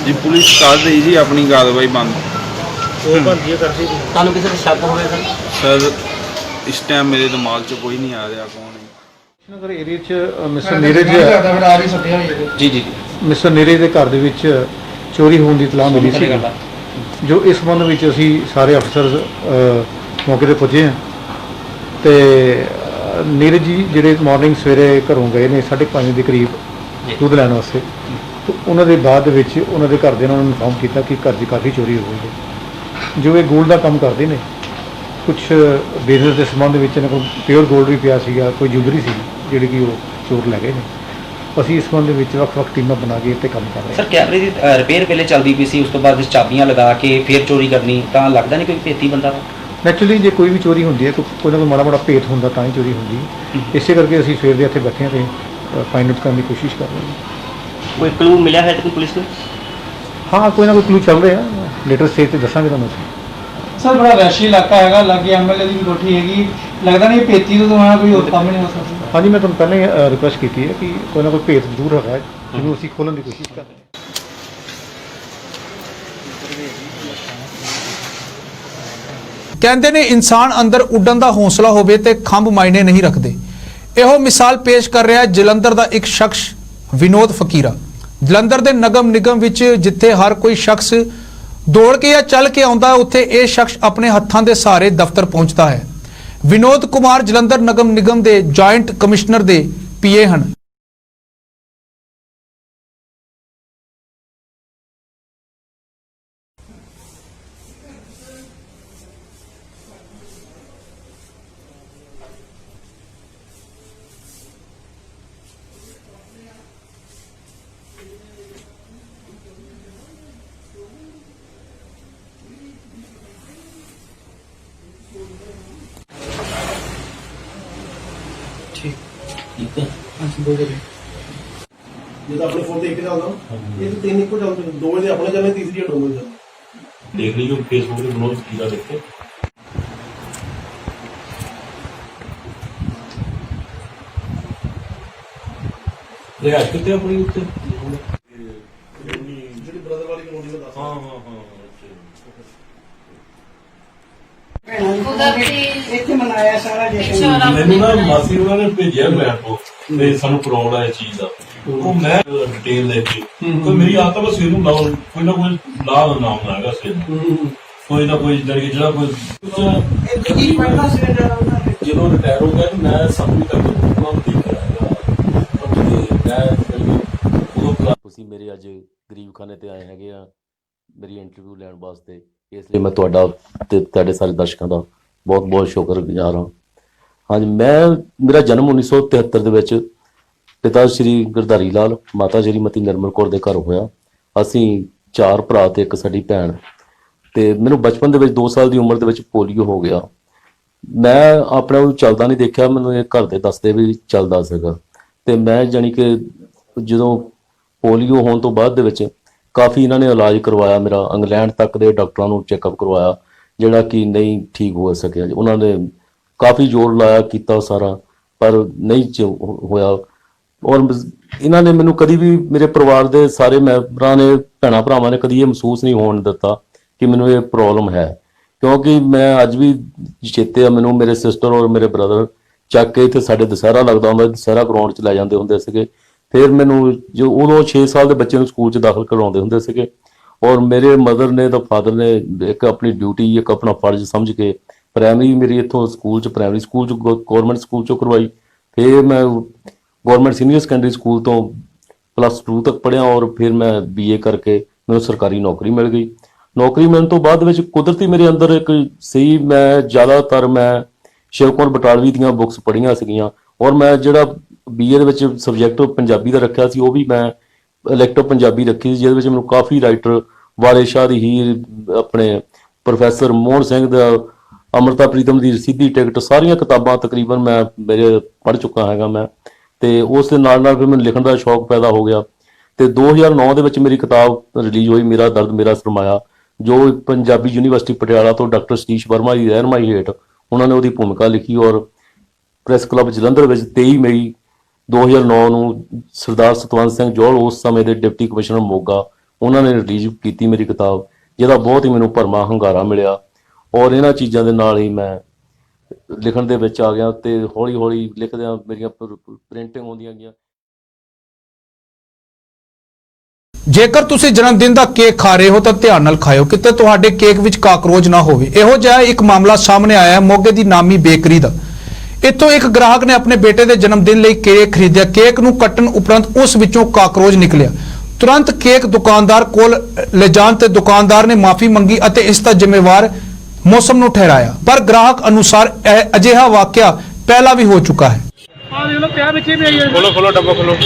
ਜੀ। ਪੁਲਿਸ ਕਰ ਰਹੀ ਜੀ ਆਪਣੀ ਕਾਰਵਾਈ ਬੰਦ। ਤੁਹਾਨੂੰ ਕਿਸੇ ਦਾ ਸ਼ੱਕ ਹੋਵੇ ਸਰ? ਇਸ ਟਾਈਮ ਮੇਰੇ ਦਿਮਾਗ 'ਚ ਕੋਈ ਨਹੀਂ ਆ ਰਿਹਾ ਕੌਣ ਹੈ। ਨਗਰ ਏਰੀਆ 'ਚ ਮਿਸਟਰ ਨੀਰਜ ਜੀ ਮਿਸਟਰ ਨੀਰਜ ਦੇ ਘਰ ਦੇ ਵਿੱਚ ਚੋਰੀ ਹੋਣ ਦੀ ਇਤਲਾਹ ਮਿਲੀ ਸੀ, ਜੋ ਇਸ ਸੰਬੰਧ ਵਿੱਚ ਅਸੀਂ ਸਾਰੇ ਅਫਸਰ ਮੌਕੇ ਤੇ ਪੁੱਜੇ ਹਾਂ। ਤੇ ਨੀਰਜ ਜੀ ਜਿਹੜੇ ਮਾਰਨਿੰਗ ਸਵੇਰੇ ਘਰੋਂ ਗਏ ਨੇ 5:30 ਦੇ ਕਰੀਬ ਦੁੱਧ ਲੈਣ ਵਾਸਤੇ, ਤੇ ਉਹਨਾਂ ਦੇ ਬਾਅਦ ਵਿੱਚ ਉਹਨਾਂ ਦੇ ਘਰ ਦੇ ਉਹਨਾਂ ਨੂੰ ਇਨਫੋਰਮ ਕੀਤਾ ਕਿ ਘਰ 'ਚ ਕਾਫੀ ਚੋਰੀ ਹੋ ਗਈ ਹੈ। ਜੋ ਇਹ ਗੋਲਡ ਦਾ ਕੰਮ ਕਰਦੇ ਨੇ, ਕੁਝ ਬਿਜ਼ਨਸ ਦੇ ਸੰਬੰਧ ਵਿੱਚ ਇਹਨਾਂ ਕੋਲ ਪਿਓਰ ਗੋਲਡ ਵੀ ਪਿਆ ਸੀਗਾ, ਕੋਈ ਜੁਗਰੀ ਸੀ ਜਿਹੜੀ ਕਿ ਉਹ ਚੋਰ ਲੈ ਗਏ ਨੇ। ਅਸੀਂ ਇਸ ਸੰਬੰਧ ਵਿੱਚ ਵੱਖ-ਵੱਖ ਟੀਮਾਂ ਬਣਾ ਕੇ ਇੱਥੇ ਕੰਮ ਕਰ ਰਹੇ ਹਾਂ। ਸਰ, ਕੈਮਰੇ ਦੀ ਰਿਪੇਅਰ ਪਹਿਲੇ ਚੱਲਦੀ ਪਈ ਸੀ, ਉਸ ਤੋਂ ਬਾਅਦ ਚਾਬੀਆਂ ਲਗਾ ਕੇ ਫਿਰ ਚੋਰੀ ਕਰਨੀ, ਤਾਂ ਲੱਗਦਾ ਨਹੀਂ ਕੋਈ ਭੇਤੀ ਬੰਦਾ ਵਾ? ਨੈਚੁਰਲੀ ਜੇ ਕੋਈ ਵੀ ਚੋਰੀ ਹੁੰਦੀ ਹੈ ਕੋਈ ਨਾ ਕੋਈ ਮਾੜਾ ਮਾੜਾ ਭੇਤ ਹੁੰਦਾ ਤਾਂ ਹੀ ਚੋਰੀ ਹੁੰਦੀ ਹੈ। ਇਸੇ ਕਰਕੇ ਅਸੀਂ ਸਵੇਰ ਦੇ ਇੱਥੇ ਬੈਠੇ ਹਾਂ ਤੇ ਫਾਈਂਡ ਆਊਟ ਕਰਨ ਦੀ ਕੋਸ਼ਿਸ਼ ਕਰ ਰਹੇ ਹਾਂ। ਕੋਈ ਕਲੂ ਮਿਲਿਆ ਹੈ ਤੇ ਪੁਲਿਸ ਨੂੰ? ਹਾਂ, ਕੋਈ ਨਾ ਕੋਈ ਕਲੂ ਚੱਲ ਰਿਹਾ, ਲੇਟਰ ਸਟੇਜ ਤੇ ਦੱਸਾਂਗੇ ਤੁਹਾਨੂੰ ਅਸੀਂ। ਸਰ, ਬੜਾ ਵੈਸ਼ੀ ਇਲਾਕਾ ਹੈਗਾ, ਲਾਗੇ ਐਮਐਲਏ ਦੀ ਵੀ ਕੋਠੀ ਹੈਗੀ, ਲੱਗਦਾ ਨਹੀਂ ਭੇਤੀ ਤੋਂ ਦੁਆਰਾ ਕੋਈ ਹੋਰ ਕੰਮ ਨਹੀਂ ਹੋ ਸਕਦਾ। ਹਾਂਜੀ, ਮੈਂ ਤੁਹਾਨੂੰ ਪਹਿਲਾਂ ਹੀ ਰਿਕੁਐਸਟ ਕੀਤੀ ਹੈ ਕਿ ਕੋਈ ਨਾ ਕੋਈ ਭੇਤ ਜ਼ਰੂਰ ਹੈਗਾ, ਜਿਹਨੂੰ ਅਸੀਂ ਖੋਲ੍ਹਣ ਦੀ ਕੋਸ਼ਿਸ਼ ਕਰ ਰਹੇ ਹਾਂ। ਕਹਿੰਦੇ ਨੇ ਇਨਸਾਨ ਅੰਦਰ ਉੱਡਣ ਦਾ ਹੌਸਲਾ ਹੋਵੇ ਤੇ ਖੰਭ ਮਾਇਨੇ ਨਹੀਂ ਰੱਖਦੇ। ਇਹੋ ਮਿਸਾਲ ਪੇਸ਼ ਕਰ ਰਿਹਾ ਜਲੰਧਰ ਦਾ ਇੱਕ ਸ਼ਖਸ ਵਿਨੋਦ ਫਕੀਰਾ। ਜਲੰਧਰ ਦੇ ਨਗਮ ਨਿਗਮ ਵਿੱਚ ਜਿੱਥੇ ਹਰ ਕੋਈ ਸ਼ਖਸ ਦੌੜ ਕੇ ਜਾਂ ਚੱਲ ਕੇ ਆਉਂਦਾ, ਉੱਥੇ ਇਹ ਸ਼ਖਸ ਆਪਣੇ ਹੱਥਾਂ ਦੇ ਸਹਾਰੇ ਦਫ਼ਤਰ ਪਹੁੰਚਦਾ ਹੈ। ਵਿਨੋਦ ਕੁਮਾਰ ਜਲੰਧਰ ਨਗਮ ਨਿਗਮ ਦੇ ਜੁਆਇੰਟ ਕਮਿਸ਼ਨਰ ਦੇ ਪੀਏ ਹਨ। ठीक है, ਜਦੋਂ ਆਪਣੇ ਫੋਨ ਤੇ ਇੱਕ ਚੱਲਦਾ ਇਹ ਤੇ ਤਿੰਨ ਇੱਕੋ ਚੱਲਦੇ, 2 ਵਜੇ ਆਪਣੇ ਚੱਲਦੇ, ਤੀਸਰੀ ਹਟੋ ਹੋ ਜਾਂਦੀ। ਦੇਖ ਲਈਓ ਫੇਸਬੁੱਕ ਤੇ ਵਿਨੋਦ ਫਕੀਰਾ ਦੇਖ ਕੇ ਇਹ ਅੱਜ ਕਿਤੇ ਆਪਣੀ ਉੱਤੇ ਜਿਹੜੀ ਬ੍ਰਦਰ ਵਾਲੀ ਕਲੋਨੀ ਦਾ ਦੱਸ। ਹਾਂ ਇੱਥੇ ਮਨਾਇਆ ਸਾਰਾ ਮੈਨੂੰ ਨਾ ਮਾਸੀ ਉਹਨਾਂ ਨੇ ਭੇਜਿਆ ਮੈਂ ਤੋਂ ਤੇ ਸਾਨੂੰ ਫਰੋਡ ਆ ਇਸ ਚੀਜ਼ ਦਾ। ਉਹ ਮੈਂ ਡਿਟੇਲ ਲੈ ਕੇ ਤੇ ਮੇਰੀ ਆਦਤ ਬਸ ਇਹਨੂੰ ਲਾਓ, ਕੋਈ ਨਾ ਕੋਈ ਨਾਮ ਹੈਗਾ ਸੇ ਕੋਈ ਨਾ ਕੋਈ ਜਿਹੜਾ ਕੋਈ ਜਦੋਂ ਰਿਟਾਇਰ ਹੋ ਗਿਆ ਤੇ ਮੈਂ ਸਭ ਕੁਝ ਕਰਕੇ ਉਹਨਾਂ ਨੂੰ ਦੇਖ ਰਿਹਾ ਮੈਂ। ਤੁਸੀਂ ਮੇਰੇ ਅੱਜ ਗਰੀਬ ਖਾਨੇ ਤੇ ਆਏ ਹੈਗੇ ਆ ਮੇਰੀ ਇੰਟਰਵਿਊ ਲੈਣ ਵਾਸਤੇ, ਇਸ ਲਈ ਮੈਂ ਤੁਹਾਡਾ ਤੇ ਤੁਹਾਡੇ ਸਾਰੇ ਦਰਸ਼ਕਾਂ ਦਾ ਬਹੁਤ ਬਹੁਤ ਸ਼ੁਕਰਗੁਜ਼ਾਰ ਹਾਂ। ਹਾਂਜੀ, ਮੇਰਾ ਜਨਮ 1973 ਦੇ ਵਿੱਚ ਪਿਤਾ ਸ਼੍ਰੀ ਗਿਰਧਾਰੀ ਲਾਲ, ਮਾਤਾ ਸ਼੍ਰੀਮਤੀ ਨਿਰਮਲ ਕੌਰ ਦੇ ਘਰ ਹੋਇਆ। ਅਸੀਂ 4 ਭਰਾ ਤੇ ਇੱਕ ਸਾਡੀ ਭੈਣ। ਤੇ ਮੈਨੂੰ ਬਚਪਨ ਦੇ ਵਿੱਚ 2 ਸਾਲ ਦੀ ਉਮਰ ਦੇ ਵਿੱਚ ਪੋਲੀਓ ਹੋ ਗਿਆ। ਮੈਂ ਆਪਣੇ ਆਪ ਨੂੰ ਚੱਲਦਾ ਨਹੀਂ ਦੇਖਿਆ, ਮੈਨੂੰ ਇਹ ਘਰ ਦੇ ਦੱਸਦੇ ਵੀ ਚੱਲਦਾ ਸੀਗਾ। ਤੇ ਮੈਂ ਜਾਣੀ ਕਿ ਜਦੋਂ ਪੋਲੀਓ ਹੋਣ ਤੋਂ ਬਾਅਦ ਦੇ ਵਿੱਚ ਕਾਫੀ ਇਹਨਾਂ ਨੇ ਇਲਾਜ ਕਰਵਾਇਆ ਮੇਰਾ, ਇੰਗਲੈਂਡ ਤੱਕ ਦੇ ਡਾਕਟਰਾਂ ਨੂੰ ਚੈੱਕਅਪ ਕਰਵਾਇਆ, ਜਿਹੜਾ ਕਿ ਨਹੀਂ ਠੀਕ ਹੋ ਸਕਿਆ। ਉਹਨਾਂ ਨੇ ਕਾਫੀ ਜ਼ੋਰ ਲਾਇਆ, ਕੀਤਾ ਸਾਰਾ, ਪਰ ਨਹੀਂ ਹੋਇਆ। ਔਰ ਇਹਨਾਂ ਨੇ ਮੈਨੂੰ ਕਦੀ ਵੀ, ਮੇਰੇ ਪਰਿਵਾਰ ਦੇ ਸਾਰੇ ਮੈਂਬਰਾਂ ਨੇ, ਭੈਣਾਂ ਭਰਾਵਾਂ ਨੇ ਕਦੀ ਇਹ ਮਹਿਸੂਸ ਨਹੀਂ ਹੋਣ ਦਿੱਤਾ ਕਿ ਮੈਨੂੰ ਇਹ ਪ੍ਰੋਬਲਮ ਹੈ। ਕਿਉਂਕਿ ਮੈਂ ਅੱਜ ਵੀ ਚੇਤੇ ਆ ਮੈਨੂੰ, ਮੇਰੇ ਸਿਸਟਰ ਔਰ ਮੇਰੇ ਬ੍ਰਦਰ ਚੱਕ ਕੇ ਇੱਥੇ ਸਾਡੇ ਦੁਸਹਿਰਾ ਲੱਗਦਾ ਹੁੰਦਾ, ਦੁਸਹਿਰਾ ਗਰਾਊਂਡ 'ਚ ਲੈ ਜਾਂਦੇ ਹੁੰਦੇ ਸੀਗੇ। ਫਿਰ ਮੈਨੂੰ ਜੋ ਉਦੋਂ 6 ਸਾਲ ਦੇ ਬੱਚੇ ਨੂੰ ਸਕੂਲ 'ਚ ਦਾਖਲ ਕਰਵਾਉਂਦੇ ਹੁੰਦੇ ਸੀਗੇ। ਔਰ ਮੇਰੇ ਮਦਰ ਨੇ ਤਾਂ ਫਾਦਰ ਨੇ ਇੱਕ ਆਪਣੀ ਡਿਊਟੀ, ਇੱਕ ਆਪਣਾ ਫਰਜ਼ ਸਮਝ ਕੇ ਪ੍ਰਾਇਮਰੀ ਮੇਰੀ ਇੱਥੋਂ ਸਕੂਲ 'ਚ, ਪ੍ਰਾਇਮਰੀ ਸਕੂਲ 'ਚ, ਗੌਰਮੈਂਟ ਸਕੂਲ 'ਚੋਂ ਕਰਵਾਈ। ਫਿਰ ਮੈਂ ਗੌਰਮੈਂਟ ਸੀਨੀਅਰ ਸੈਕੰਡਰੀ ਸਕੂਲ ਤੋਂ +2 ਤੱਕ ਪੜ੍ਹਿਆ ਔਰ ਫਿਰ ਮੈਂ BA ਕਰਕੇ ਮੈਨੂੰ ਸਰਕਾਰੀ ਨੌਕਰੀ ਮਿਲ ਗਈ। ਨੌਕਰੀ ਮਿਲਣ ਤੋਂ ਬਾਅਦ ਵਿੱਚ ਕੁਦਰਤੀ ਮੇਰੇ ਅੰਦਰ ਇੱਕ ਸੀ, ਮੈਂ ਜ਼ਿਆਦਾਤਰ ਮੈਂ ਸ਼ਿਵ ਕੁਮਾਰ ਬਟਾਲਵੀ ਦੀਆਂ ਬੁੱਕਸ ਪੜ੍ਹੀਆਂ ਸੀਗੀਆਂ। ਔਰ ਮੈਂ ਜਿਹੜਾ BA ਦੇ ਵਿੱਚ ਸਬਜੈਕਟ ਪੰਜਾਬੀ ਦਾ ਰੱਖਿਆ ਸੀ, ਉਹ ਵੀ ਮੈਂ ਇਲੈਕਟਿਵ ਪੰਜਾਬੀ ਰੱਖੀ ਸੀ, ਜਿਹਦੇ ਵਿੱਚ ਮੈਨੂੰ ਕਾਫੀ ਰਾਈਟਰ, ਵਾਰਿਸ ਸ਼ਾਹ ਦੀ ਹੀਰ, ਆਪਣੇ ਪ੍ਰੋਫੈਸਰ ਮੋਹਨ ਸਿੰਘ ਦਾ ਅੰਮ੍ਰਿਤਾ ਪ੍ਰੀਤਮ ਦੀ ਸਿੱਧੀ ਟਿਕਟ, ਸਾਰੀਆਂ ਕਿਤਾਬਾਂ ਤਕਰੀਬਨ ਮੈਂ ਮੇਰੇ ਪੜ੍ਹ ਚੁੱਕਾ ਹੈਗਾ ਮੈਂ। ਤੇ ਉਸ ਦੇ ਨਾਲ ਨਾਲ ਫਿਰ ਮੈਨੂੰ ਲਿਖਣ ਦਾ ਸ਼ੌਕ ਪੈਦਾ ਹੋ ਗਿਆ। ਤੇ 2009 ਦੇ ਵਿੱਚ ਮੇਰੀ ਕਿਤਾਬ ਰਿਲੀਜ਼ ਹੋਈ, ਮੇਰਾ ਦਰਦ ਮੇਰਾ ਸਰਮਾਇਆ, ਜੋ ਪੰਜਾਬੀ ਯੂਨੀਵਰਸਿਟੀ ਪਟਿਆਲਾ ਤੋਂ ਡਾਕਟਰ ਸਤੀਸ਼ ਵਰਮਾ ਦੀ ਰਹਿਨਮਾਈ ਹੇਠ ਉਹਨਾਂ ਨੇ ਉਹਦੀ ਭੂਮਿਕਾ ਲਿਖੀ। ਔਰ ਪ੍ਰੈਸ ਕਲੱਬ ਜਲੰਧਰ ਵਿੱਚ 23 ਮਈ 2009 ਨੂੰ ਸਰਦਾਰ ਸਤਵੰਤ ਸਿੰਘ ਜੌਹਲ, ਉਸ ਸਮੇਂ ਦੇ ਡਿਪਟੀ ਕਮਿਸ਼ਨਰ ਮੋਗਾ, ਉਹਨਾਂ ਨੇ ਰਿਲੀਜ਼ ਕੀਤੀ ਮੇਰੀ ਕਿਤਾਬ, ਜਿਹਦਾ ਬਹੁਤ ਹੀ ਮੈਨੂੰ ਭਰਮਾ ਹੁੰਗਾਰਾ ਮਿਲਿਆ। ਔਰ ਇਹਨਾਂ ਚੀਜ਼ਾਂ ਦੇ ਨਾਲ ਹੀ ਮੈਂ ਲਿਖਣ ਦੇ ਵਿੱਚ ਆ ਗਿਆ ਤੇ ਹੌਲੀ ਹੌਲੀ ਲਿਖਦਿਆਂ ਮੇਰੀਆਂ ਪ੍ਰਿੰਟਿੰਗ ਹੁੰਦੀਆਂ ਗਈਆਂ। ਜੇਕਰ ਤੁਸੀਂ ਜਨਮ ਦਿਨ ਦਾ ਕੇਕ ਖਾ ਰਹੇ ਹੋ ਤਾਂ ਧਿਆਨ ਨਾਲ ਖਾਇਓ, ਕਿਤੇ ਤੁਹਾਡੇ ਕੇਕ ਵਿੱਚ ਕਾਕਰੋਚ ਨਾ ਹੋਵੇ। ਇਹੋ ਜਿਹਾ ਇੱਕ ਮਾਮਲਾ ਸਾਹਮਣੇ ਆਇਆ ਹੈ ਮੋਗੇ ਦੀ ਨਾਮੀ ਬੇਕਰੀ ਦਾ। ਇੱਥੋਂ ਇੱਕ ਗ੍ਰਾਹਕ ਨੇ ਆਪਣੇ ਬੇਟੇ ਦੇ ਜਨਮ ਦਿਨ ਲਈ ਕੇਕ ਖਰੀਦਿਆ। ਕੇਕ ਨੂੰ ਕੱਟਣ ਉਪਰੰਤ ਉਸ ਵਿੱਚੋਂ ਕਾਕਰੋਚ ਨਿਕਲਿਆ। ਤੁਰੰਤ ਕੇਕ ਦੁਕਾਨਦਾਰ ਕੋਲ ਲਿਜਾਣ ਤੇ ਦੁਕਾਨਦਾਰ ਨੇ ਮਾਫੀ ਮੰਗੀ ਅਤੇ ਇਸ ਦਾ ਜ਼ਿੰਮੇਵਾਰ ਮੌਸਮ ਨੂੰ ਠਹਿਰਾਇਆ। ਪਰ ਗ੍ਰਾਹਕ ਅਨੁਸਾਰ ਅਜਿਹਾ ਵਾਕਿਆ ਪਹਿਲਾਂ ਵੀ ਹੋ ਚੁੱਕਾ ਹੈ। ਖੋਲੋ ਡੱਬਾ ਖੋਲੋ।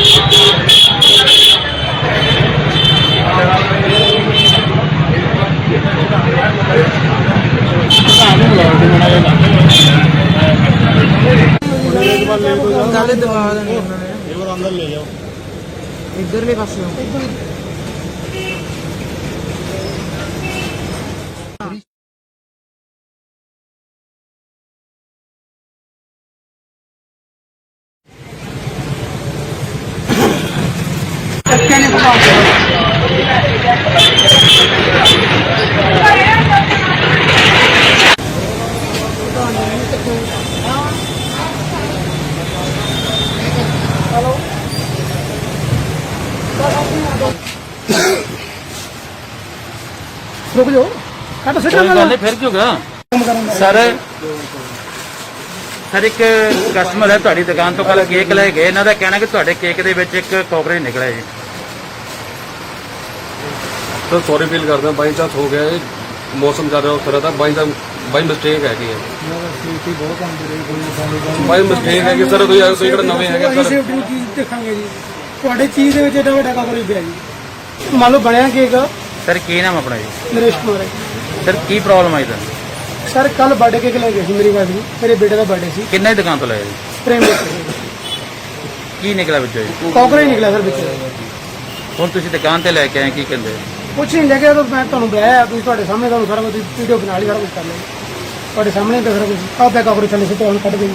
इधरले पासे रुक जाओ। फिर क्यों गया सर? ਸਰ ਇੱਕ ਕਸਟਮਰ ਹੈ ਤੁਹਾਡੀ ਦੁਕਾਨ ਤੋਂ ਕੱਲ ਕੇਕ ਲੈ ਗਏ, ਇਹਨਾਂ ਦਾ ਕਹਿਣਾ ਕਿ ਤੁਹਾਡੇ ਕੇਕ ਦੇ ਵਿੱਚ ਇੱਕ ਕਾਕਰੋਚ ਨਿਕਲਿਆ ਜੀ। ਸਰ ਸੌਰੀ ਫੀਲ ਕਰਦਾ, ਬਾਈ ਚਾਂਸ ਹੋ ਗਿਆ, ਇਹ ਮੌਸਮ ਜ਼ਿਆਦਾ ਉਸ ਤਰ੍ਹਾਂ ਦਾ, ਬਾਈ ਮਿਸਟੇਕ ਹੈਗੀ ਹੈ। ਬਾਈ ਮਿਸਟੇਕ ਹੈ ਕਿ ਸਰ ਤੁਸੀਂ ਕਿਹੜਾ ਨਵੇਂ ਹੈਗੇ ਸਰ? ਦੇਖਾਂਗੇ ਜੀ ਤੁਹਾਡੇ ਚੀਜ਼ ਦੇ ਵਿੱਚ ਏਡਾ ਵੱਡਾ ਕਾਕਰੋਚ ਪਿਆ ਜੀ। ਮੰਨ ਲਓ ਬਣਿਆ ਕੇਕ। ਸਰ ਕੀ ਨਾਮ ਆਪਣਾ ਜੀ? ਨਰੇਸ਼ ਕੁਮਾਰ ਹੈ। ਸਰ ਕੀ ਪ੍ਰੋਬਲਮ ਆਈ ਤਾਂ? ਸਰ ਕੱਲ ਬਰਥਡੇ ਕੇਕ ਲੈ ਗਏ ਸੀ ਮੇਰੀ ਵਾਈਫ ਨੂੰ, ਮੇਰੇ ਬੇਟੇ ਦਾ ਬਰਥਡੇ ਸੀ। ਕਿੰਨਾ ਦੀ ਦੁਕਾਨ ਤੋਂ ਲਿਆ ਜੀ? ਪ੍ਰੇਮ ਕੀ ਨਿਕਲਿਆ ਵਿੱਚੋਂ ਜੀ? ਕਾਕਰੋਚ ਨਿਕਲਿਆ ਸਰ ਵਿੱਚ। ਹੁਣ ਤੁਸੀਂ ਦੁਕਾਨ ਤੇ ਲੈ ਕੇ ਆਏ, ਕੀ ਕਹਿੰਦੇ? ਕੁਛ ਨਹੀਂ ਲੈ ਕੇ ਤਾਂ ਮੈਂ ਤੁਹਾਨੂੰ ਬੁਲਾਇਆ, ਤੁਸੀਂ ਤੁਹਾਡੇ ਸਾਹਮਣੇ ਤੁਹਾਨੂੰ ਸਾਰਾ ਕੁਝ ਵੀਡੀਓ ਬਣਾ ਲਈ, ਸਾਰਾ ਕੁਝ ਕਰ ਲਿਆ ਤੁਹਾਡੇ ਸਾਹਮਣੇ ਤਾਂ ਸਾਰਾ ਕੁਝ। ਆਹ ਪਿਆ ਕਾਕਰੋਚ ਥੱਲੇ ਸਿੱਟੇ ਹੁਣ ਕੱਢ ਗਏ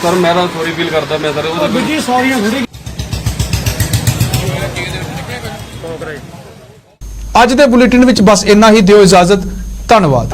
ਸਰ। ਮੈਂ ਤਾਂ ਸੌਰੀ ਫੀਲ ਕਰਦਾ, ਮੈਂ ਸਰ ਉਹਦਾ ਦੂਜੀ ਸੌਰੀਆਂ ਥੋੜੀ। ਅੱਜ ਦੇ ਬੁਲੇਟਿਨ ਵਿੱਚ ਬਸ ਇੰਨਾ ਹੀ। ਦਿਓ ਇਜਾਜ਼ਤ। ਧੰਨਵਾਦ।